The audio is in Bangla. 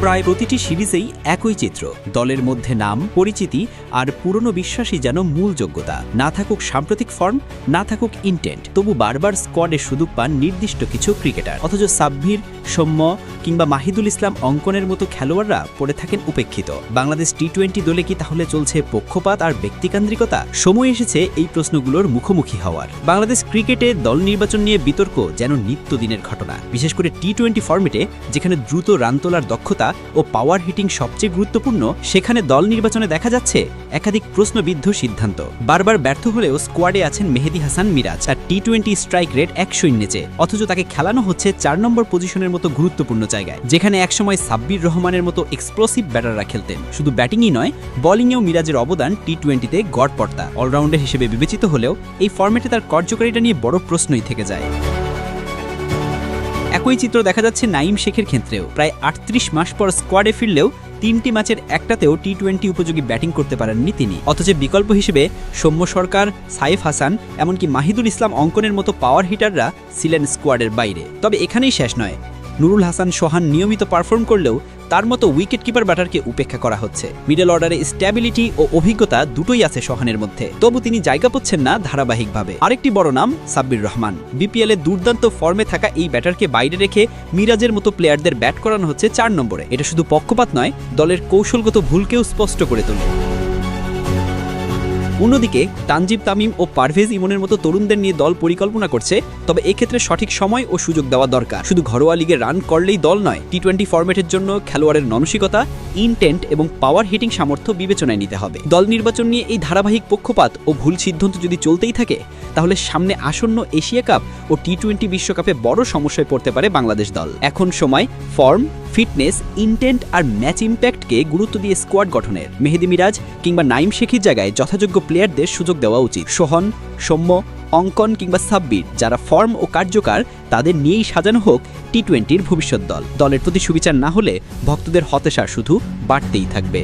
প্রায় প্রতিটি সিরিজেই একই চিত্র, দলের মধ্যে নাম, পরিচিতি আর পুরনো বিশ্বাসই যেন মূল যোগ্যতা। না থাকুক সাম্প্রতিক ফর্ম, না থাকুক ইন্টেন্ট, তবু বারবার স্কোয়াডে সুযোগ পান নির্দিষ্ট কিছু ক্রিকেটার। অথচ সাব্বির, সৌম্য কিংবা মাহিদুল ইসলাম অঙ্কনের মতো খেলোয়াড়রা পড়ে থাকেন উপেক্ষিত। বাংলাদেশ টি-20 দলে কি তাহলে চলছে পক্ষপাত আর ব্যক্তিকেন্দ্রিকতা? সময় এসেছে এই প্রশ্নগুলোর মুখোমুখি হওয়ার। বাংলাদেশ ক্রিকেটে দল নির্বাচন নিয়ে বিতর্ক যেন নিত্যদিনের ঘটনা, বিশেষ করে টি-20 ফরম্যাটে, যেখানে দ্রুত রান তোলার দক্ষতা ও পাওয়ার হিটিং সবচেয়ে গুরুত্বপূর্ণ। সেখানে দল নির্বাচনে দেখা যাচ্ছে একাধিক প্রশ্নবিদ্ধ সিদ্ধান্ত। বারবার ব্যর্থ হলেও স্কোয়াডে আছেন মেহেদী হাসান মিরাজ, আর টি-20 স্ট্রাইক রেট 100 নিচে, অথচ তাকে খেলানো হচ্ছে 4 নম্বর পজিশনের মতো গুরুত্বপূর্ণ জায়গায়, যেখানে একসময় সাব্বির রহমানের মতো এক্সপ্লোসিভ ব্যাটাররা খেলতেন। শুধু ব্যাটিংই নয়, বোলিংয়েও মিরাজের অবদান টি-20তে গড়পড়তা। অলরাউন্ডার হিসেবে বিবেচিত হলেও এই ফরম্যাটে তার কার্যকারিতা নিয়ে বড় প্রশ্নই থেকে যায়। একই চিত্র দেখা যাচ্ছে নাঈম শেখের ক্ষেত্রেও। প্রায় 38 মাস পর স্কোয়াডে ফিরলেও 3টি ম্যাচের একটাতেও টি-20 উপযোগী ব্যাটিং করতে পারেননি তিনি। অথচ বিকল্প হিসেবে সৌম্য সরকার, সাইফ হাসান, এমনকি মাহিদুল ইসলাম অঙ্কনের মতো পাওয়ার হিটাররা ছিলেন স্কোয়াডের বাইরে। তবে এখানেই শেষ নয়, নুরুল হাসান সোহান নিয়মিত পারফর্ম করলেও তার মতো উইকেট কিপার ব্যাটারকে উপেক্ষা করা হচ্ছে। মিডল অর্ডারে স্ট্যাবিলিটি ও অভিজ্ঞতা দুটোই আছে সোহানের মধ্যে, তবু তিনি জায়গা পাচ্ছেন না ধারাবাহিকভাবে। আরেকটি বড় নাম সাব্বির রহমান। বিপিএল এ দুর্দান্ত ফর্মে থাকা এই ব্যাটারকে বাইরে রেখে মিরাজের মতো প্লেয়ারদের ব্যাট করানো হচ্ছে 4 নম্বরে। এটা শুধু পক্ষপাত নয়, দলের কৌশলগত ভুলকেও স্পষ্ট করে তোলে। অন্যদিকে তানজিব তামিম ও পারভেজ ইমনের মতো তরুণদের নিয়ে দল পরিকল্পনা করছে, তবে এক্ষেত্রে সঠিক সময় ও সুযোগ দেওয়া দরকার। শুধু ঘরোয়া লিগে রান করলেই দল নয়, টি-20 ফরম্যাটের জন্য খেলোয়াড়ের মানসিকতা, ইনটেন্ট এবং পাওয়ার হিটিং সামর্থ্য বিবেচনায় নিতে হবে। দল নির্বাচন নিয়ে এই ধারাবাহিক পক্ষপাত ও ভুল সিদ্ধান্ত যদি চলতেই থাকে, তাহলে সামনে আসন্ন এশিয়া কাপ ও টি-20 বিশ্বকাপে বড় সমস্যায় পড়তে পারে বাংলাদেশ দল। এখন সময় ফর্ম, ফিটনেস, ইনটেন্ট আর ম্যাচ ইম্প্যাক্টকে গুরুত্ব দিয়ে স্কোয়াড গঠনের। মেহেদী মিরাজ কিংবা নাঈম শেখির জায়গায় যথাযোগ্য প্লেয়ারদের সুযোগ দেওয়া উচিত। সোহন, সৌম্য, অঙ্কন কিংবা সাব্বির, যারা ফর্ম ও কার্যকার, তাদের নিয়েই সাজানো হোক টি-20 ভবিষ্যৎ দল। দলের প্রতি সুবিচার না হলে ভক্তদের হতাশা শুধু বাড়তেই থাকবে।